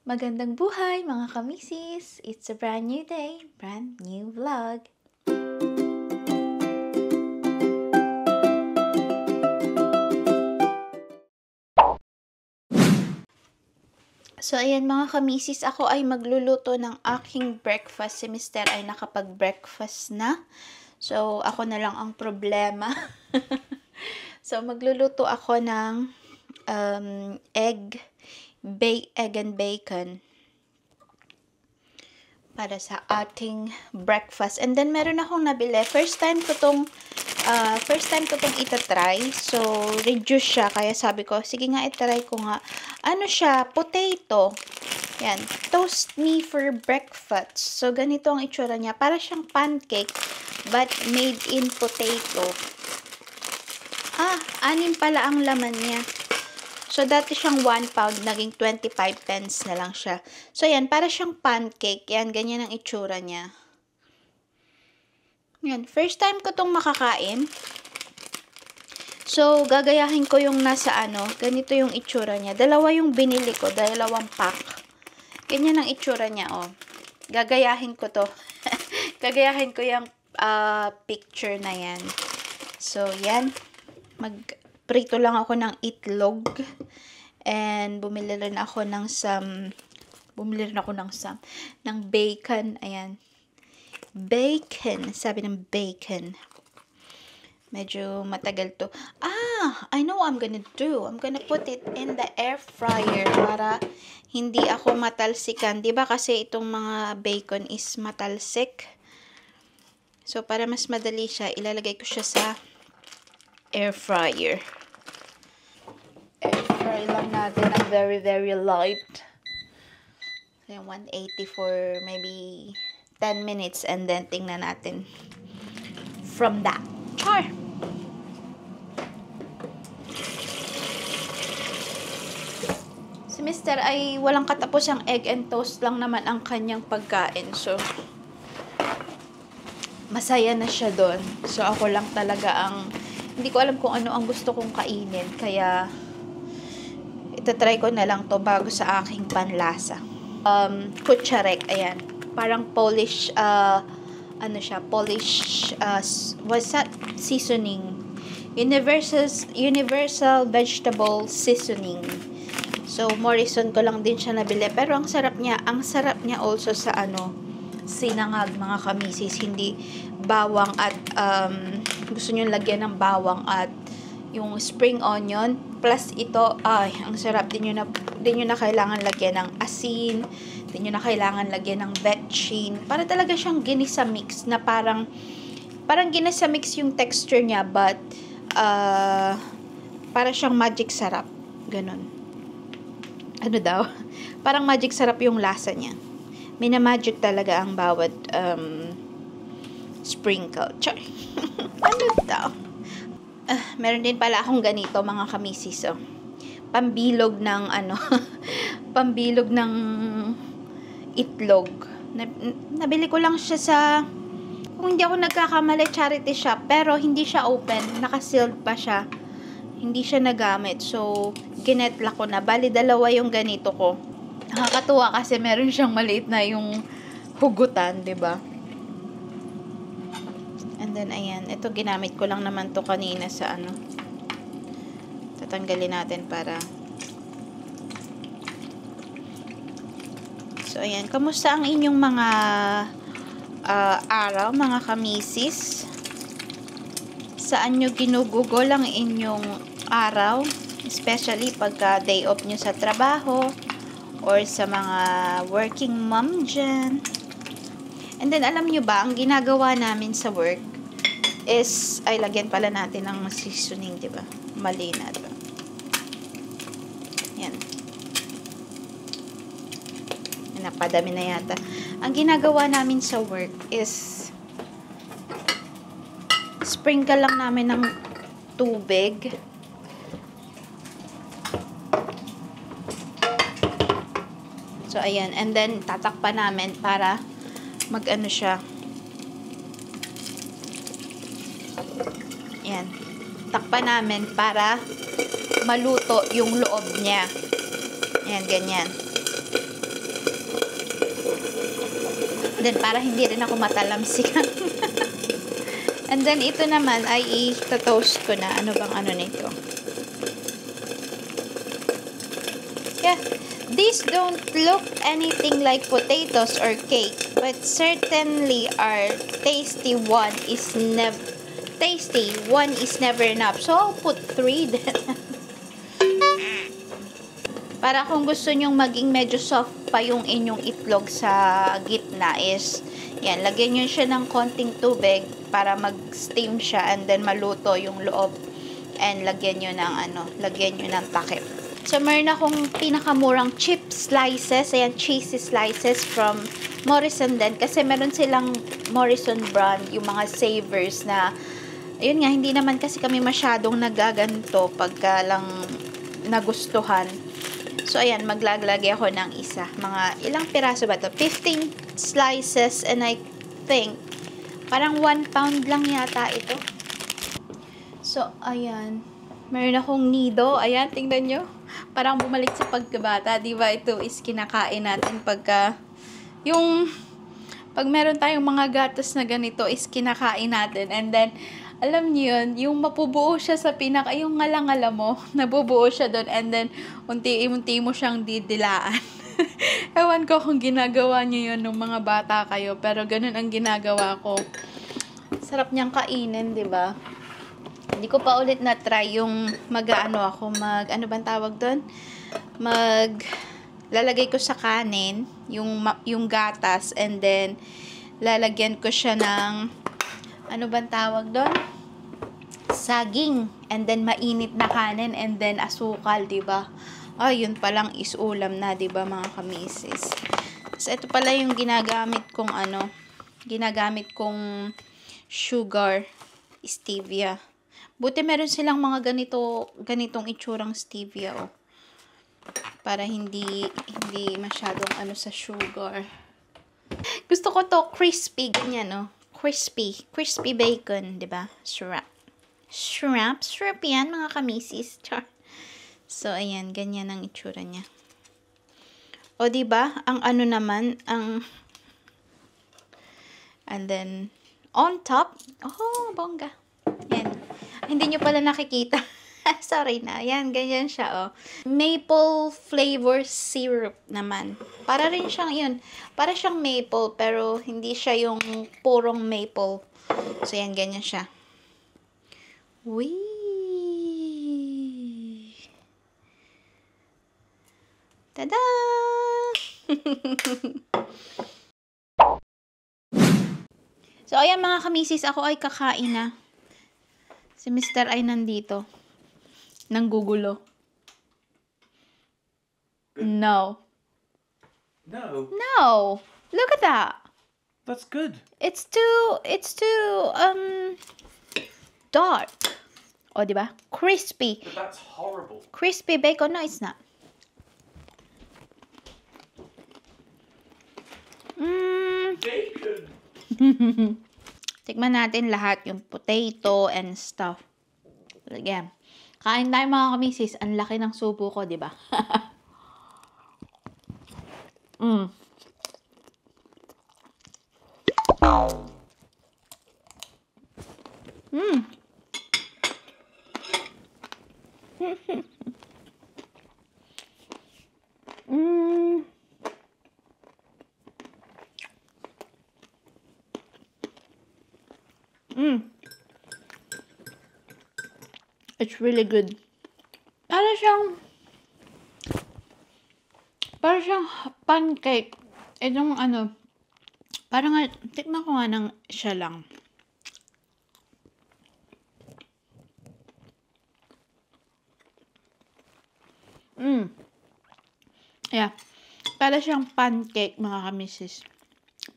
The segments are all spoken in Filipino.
Magandang buhay mga kamisis! It's a brand new day, brand new vlog. So ayan mga kamisis, ako ay magluluto ng aking breakfast. Si Mister ay nakapag-breakfast na. So ako na lang ang problema. So magluluto ako ng egg and bacon para sa ating breakfast. And then meron akong nabili. First time ko tong itatry. So reduce siya, kaya sabi ko, sige nga itry ko nga. Ano siya, potato. Yan, toast me for breakfast. So ganito ang itsura niya, para siyang pancake but made in potato. 6 pala ang laman niya. So, dati siyang 1 pound, naging 25 pence na lang siya. So, yan, para siyang pancake. Yan, ganyan ang itsura niya. Yan, first time ko tong makakain. So, gagayahin ko yung nasa ganito yung itsura niya. Dalawa yung binili ko, 2 pack. Ganyan ang itsura niya, oh. Gagayahin ko to. Gagayahin ko yung picture na yan. So, yan. Prito lang ako ng itlog and bumili rin ako ng bacon. Ayan, bacon, sabi ng bacon. Medyo matagal to. I know what I'm gonna do. I'm gonna put it in the air fryer para hindi ako matalsikan. Diba kasi itong mga bacon is matalsik. So para mas madali siya, ilalagay ko siya sa air fryer. Air fry lang natin ng very, very light. So, 180 for maybe 10 minutes and then tingnan natin from that. Char! Si Mister ay walang katapos ang egg and toast lang naman ang kanyang pagkain. So, masaya na siya doon. So, ako lang talaga hindi ko alam kung ano ang gusto kong kainin. Kaya, itatry ko na lang to bago sa aking panlasa. Kucharek, ayan. Parang Polish, Polish, what's that? Seasoning. Universal vegetable seasoning. So, Morrison ko lang din siya nabili. Pero ang sarap niya also sa sinangag, mga kamisis. Hindi bawang at, gusto nyo lagyan ng bawang at yung spring onion plus ito, ang sarap. Din nyo na kailangan lagyan ng asin, din nyo na kailangan lagyan ng vetchin, para talaga siyang ginisa mix na parang ginisa mix yung texture niya, but para siyang magic sarap, ganun. Ano daw? Parang magic sarap yung lasa niya. Mina-magic talaga ang bawat sprinkle. Char. Ano daw? Meron din pala akong ganito, mga kamisis, oh. Pambilog ng pambilog ng itlog. Nabili ko lang siya sa, kung hindi ako nagkakamali, charity shop, pero hindi siya open, naka-sealed pa siya. Hindi siya nagamit. So, ginetla ko na. Bali, 2 yung ganito ko. Nakakatuwa kasi meron siyang maliit na yung hugutan, 'di ba? And then, ayan. Ito, ginamit ko lang naman to kanina sa Tatanggalin natin para. So, ayan. Kamusta ang inyong mga araw, mga kamisis? Saan nyo ginugugol ang inyong araw? Especially pagka day off nyo sa trabaho or sa mga working mom dyan. And then, alam nyo ba, ang ginagawa namin sa work is, lagyan pala natin ng seasoning, diba? Mali na, diba? Yan. Napadami na yata. Ang ginagawa namin sa work is, sprinkle lang namin ng tubig. So, ayan. And then, tatakpan namin para mag-ano siya. Ayan. Takpan namin para maluto yung loob niya. Ayan, ganyan. Then, para hindi rin ako matalamsik. And then, ito naman ay i-toast ko na. Ano bang ano nito? Yeah. These don't look anything like potatoes or cake, but certainly are tasty. One is never enough. So, I'll put 3 then. Para kung gusto nyong maging medyo soft pa yung inyong itlog sa gitna is, yan, lagyan nyo siya ng konting tubig para mag-steam siya and then maluto yung loob. And lagyan nyo ng takip. So, meron akong pinakamurang chip slices. Ayan, cheesy slices from Morrison din. Kasi meron silang Morrison brand, yung mga savers na, ayun nga, hindi naman kasi kami masyadong nagaganto pagka lang nagustuhan. So, ayan, maglalagay ako ng isa. Mga ilang piraso ba to? 15 slices and I think, parang 1 pound lang yata ito. So, ayan. Meron akong nido. Ayan, tingnan nyo. Parang bumalik sa pagkabata. Diba? Ito is kinakain natin pagka pag meron tayong mga gatas na ganito is kinakain natin. And then, alam niyo yun, yung mapubuo siya sa yung ngalangala mo, nabubuo siya doon. And then, unti-unti mo siyang didilaan. Ewan ko kung ginagawa niyo yun nung mga bata kayo. Pero ganun ang ginagawa ko. Sarap niyang kainin, diba? Hindi ko pa ulit na-try yung ano bang tawag doon? Lalagay ko sa kanin, yung gatas, and then, lalagyan ko siya ng, ano bang tawag doon? Saging, and then, mainit na kanin, and then, asukal, diba? Yun palang is ulam na, diba, mga kamisis? So, ito pala yung ginagamit kong sugar, stevia. Buti meron silang mga ganitong itsurang stevia, oh. Para hindi masyadong sa sugar. Gusto ko to crispy, ganyan, oh. Crispy bacon, 'di ba? Shrimp yan, mga kamisis. Char. So, ayan, ganyan ang itsura niya. O, 'di ba? Ang naman, and then on top, bongga. Yan. Hindi nyo pala nakikita. Sorry na. Yan, ganyan siya, oh. Maple flavor syrup naman. Para rin siyang yun. Para siyang maple, pero hindi siya yung purong maple. So, yan, ganyan siya. Wee! Tada! So, ayan mga kamisis, ako ay kakain na. Si Mr. ay nandito. Nanggugulo. No. Look at that. That's good. It's too dark. O, diba? Crispy. But that's horrible. Crispy bacon. No, it's not. Bacon. Tikman natin lahat yung potato and stuff. Again. Kain tayo mga kamisis. Ang laki ng subo ko, di ba? It's really good. Para siyang pancake. Itong parang tikman ko nga ng siya lang. Yeah. Para siyang pancake, mga kamisis.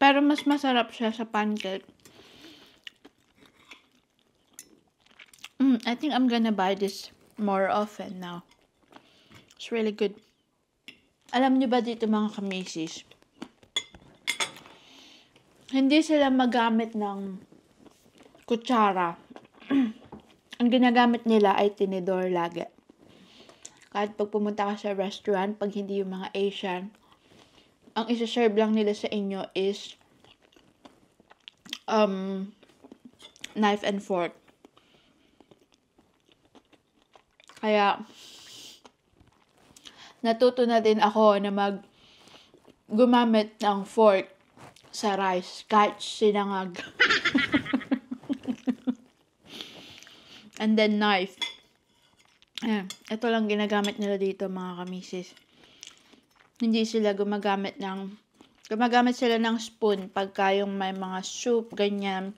Pero mas masarap siya sa pancake. I think I'm gonna buy this more often now. It's really good. Alam niyo ba dito mga kamisis? Hindi sila magamit ng kutsara. Ang ginagamit nila ay tinidor lagi. Kahit pag pumunta ka sa restaurant, pag hindi yung mga Asian, ang isa-serve lang nila sa inyo is knife and fork. Kaya, natuto na din ako na gumamit ng fork sa rice, kahit sinangag. And then knife. Ayan, ito lang ginagamit nila dito mga kamisis. Hindi sila gumagamit sila ng spoon pagka yung may mga soup, ganyan.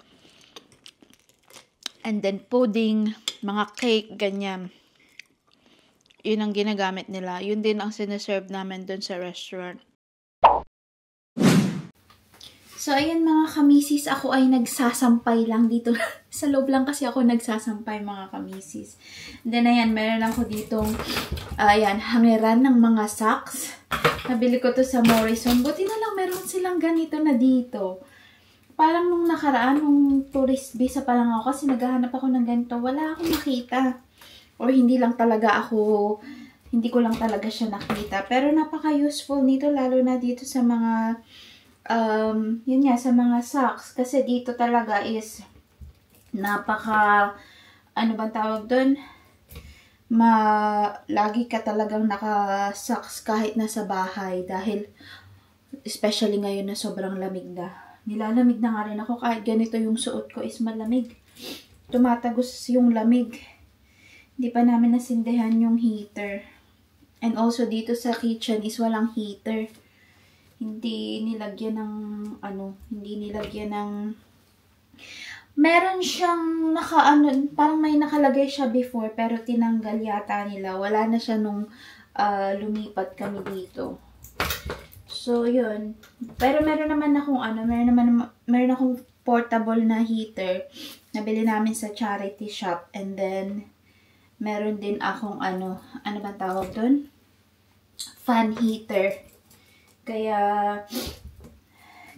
And then pudding, mga cake, ganyan. Yun ang ginagamit nila. Yun din ang sinaserve namin dun sa restaurant. So, ayan mga kamisis, ako ay nagsasampay lang dito. Sa loob lang kasi ako nagsasampay mga kamisis. Then, ayan, meron ako ditong, hangiran ng mga socks. Nabili ko to sa Morrison. Buti na lang meron silang ganito na dito. Parang nung nakaraan, nung tourist visa pa lang ako, kasi naghahanap ako ng ganito, wala akong makita. Or hindi ko lang talaga siya nakita. Pero napaka-useful nito, lalo na dito sa mga, sa mga socks. Kasi dito talaga is, ano bang tawag doon? Lagi ka talagang naka-socks kahit nasa bahay. Dahil, especially ngayon na sobrang lamig na. Nilalamig na nga rin ako kahit ganito yung suot ko is malamig. Tumatagos yung lamig. Hindi pa namin nasindihan yung heater. And also dito sa kitchen is walang heater. Hindi nilagyan ng meron siyang parang may nakalagay siya before pero tinanggal yata nila. Wala na siya nung lumipat kami dito. So yun. Pero meron akong portable na heater. Nabili namin sa charity shop, and then meron din akong ano bang tawag doon? Fan heater. Kaya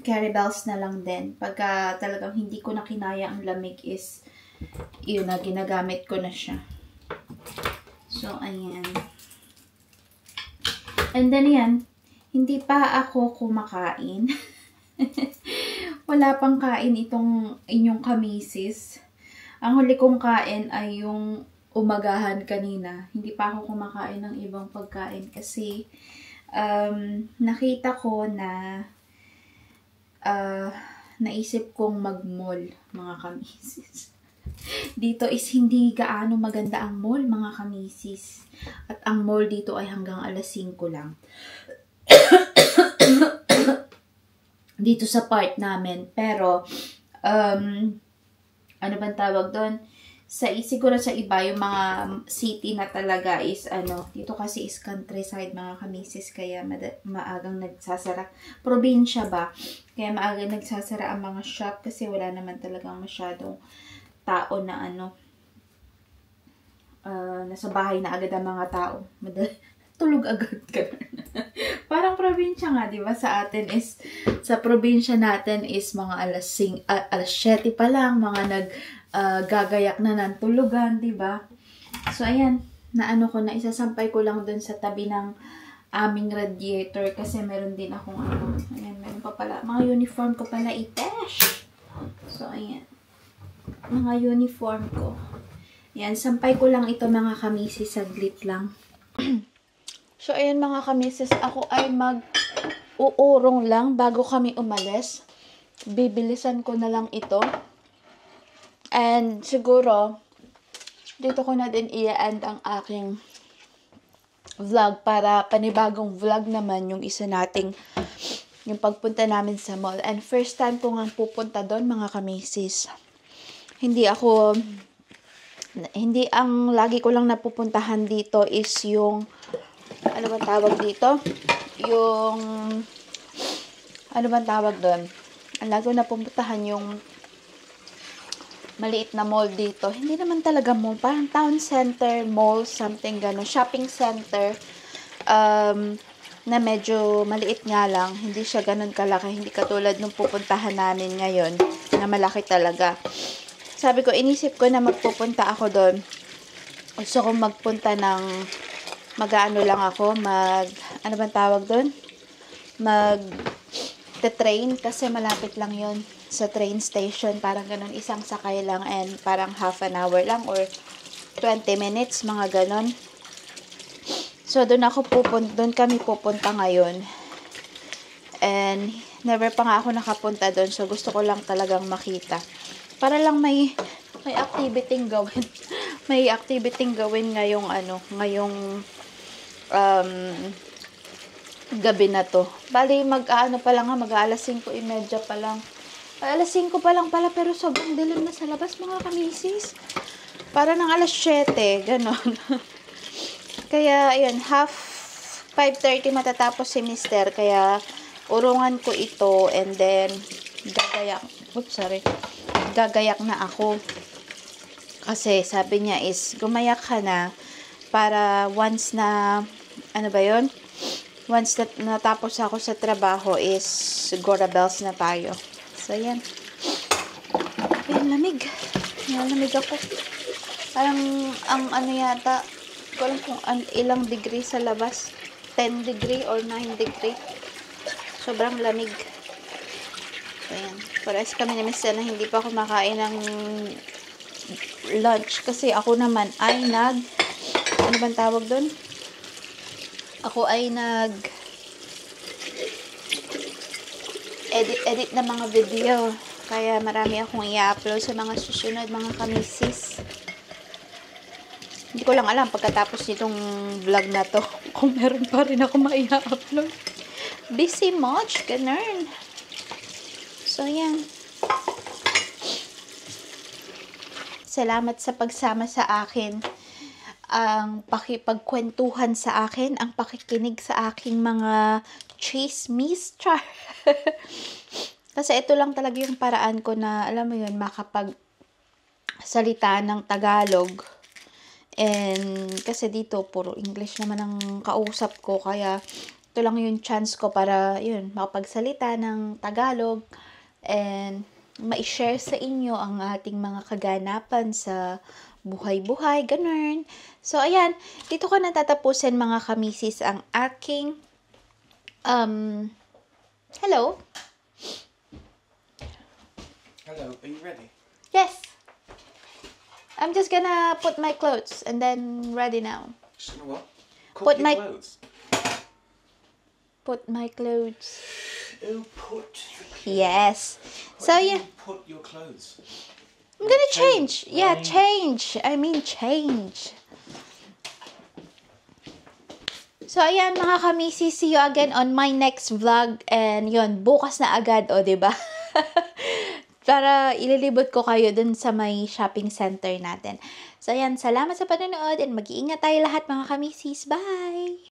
carry bells na lang din. Pagka talagang hindi ko na kinaya ang lamig is yun na, ginagamit ko na siya. So, ayan. And then, yan. Hindi pa ako kumakain. Wala pang kain itong inyong kamisis. Ang huli kong kain ay yung umagahan kanina. Hindi pa ako kumakain ng ibang pagkain kasi nakita ko na naisip kong mag-mall, mga kamisis. Dito is hindi gaano maganda ang mall, mga kamisis. At ang mall dito ay hanggang alas 5 lang. Dito sa part namin. Pero, ano bang tawag doon? Siguro sa iba, yung mga city na talaga is, dito kasi is countryside, mga kamisis, kaya maagang nagsasara. Probinsya ba? Kaya maagang nagsasara ang mga shop kasi wala naman talagang masyadong tao na nasa bahay na agad ang mga tao. Tulog agad ka. Parang probinsya nga, di ba? Sa probinsya natin is mga alas 7 pa lang, mga gagayak na ng tulugan, di ba? So, ayan, isasampay ko lang dun sa tabi ng aming radiator kasi meron din akong ayan, meron pa pala, mga uniform ko pala itesh. So, ayan, mga uniform ko. Ayan, sampay ko lang ito mga kamisis, saglit lang. So, ayan mga kamisis, ako ay mag-uurong lang bago kami umalis. Bibilisan ko na lang ito. And siguro, dito ko na din i-end ang aking vlog para panibagong vlog naman yung yung pagpunta namin sa mall. And first time ko nga pupunta doon, mga kamisis. Hindi ang lagi ko lang napupuntahan dito is yung, ano bang tawag dito? Yung, ano bang tawag doon? Ang lagi ko napupuntahan yung maliit na mall dito. Hindi naman talaga mall. Parang town center, mall, something gano'n. Shopping center. Na medyo maliit nga lang. Hindi siya gano'n kalaki. Hindi katulad nung pupuntahan namin ngayon. Na malaki talaga. Sabi ko, inisip ko na magpupunta ako doon. Gusto ko magpunta ng ano lang ako. Ano bang tawag doon? Mag-train kasi malapit lang yon. sa train station, parang ganun, isang sakay lang and parang half an hour lang or 20 minutes, mga ganun. So, doon kami pupunta ngayon. And, never pa nga ako nakapunta doon. So, gusto ko lang talagang makita. Para lang may activity gawin. May activity gawin ngayong gabi na to. Bali, mag-aalas 5:30 pa lang. Ay, alas 5 pa lang pala, pero sobrang dilim na sa labas, mga kamisis. Para ng alas 7, ganon. Kaya, ayun, 5:30 matatapos si mister. Kaya, urungan ko ito and then, gagayak na ako. Kasi, sabi niya is, gumayak ka na para once na, once na natapos ako sa trabaho is, Gora Bells na tayo. So, yan. Ayan, lamig. Lamig ako. Parang, yata, ko alam kung ilang degree sa labas. 10 degree or 9 degree. Sobrang lamig. So, yan. Pares kami ni Miss na hindi pa ako makain ng lunch. Kasi ako naman ay ano bang tawag doon? Ako ay edit na mga video. Kaya marami akong i-upload sa mga susunod, mga kamisis. Hindi ko lang alam pagkatapos nitong vlog na to kung meron pa rin ako ma-i-upload. Busy much, ganun. So, yan. Salamat sa pagsama sa akin. Ang pakipagkwentuhan sa akin, ang pakikinig sa aking mga chismis. Kasi ito lang talaga yung paraan ko na, alam mo yun, makapagsalita ng Tagalog. And kasi dito, puro English naman ang kausap ko. Kaya ito lang yung chance ko para, yun, makapagsalita ng Tagalog. And ma-share sa inyo ang ating mga kaganapan sa buhay-buhay, ganun. So, ayan, dito ko natatapusin, mga kamisis, ang aking, hello? Hello, are you ready? Yes! I'm just gonna put my clothes and then ready now. Just gonna what? Put Your my- clothes. Put my clothes. Oh, put. Yes. What So, do you yeah, mean, put your clothes. I'm gonna change. Change, Yeah, right. change. I mean, change. So, ayan, mga kamisi, see you again on my next vlog. And yun, bukas na agad, o, diba? Para ililibot ko kayo dun sa may shopping center natin. So, ayan, salamat sa panonood and mag-iingat tayo lahat, mga kamisis. Bye!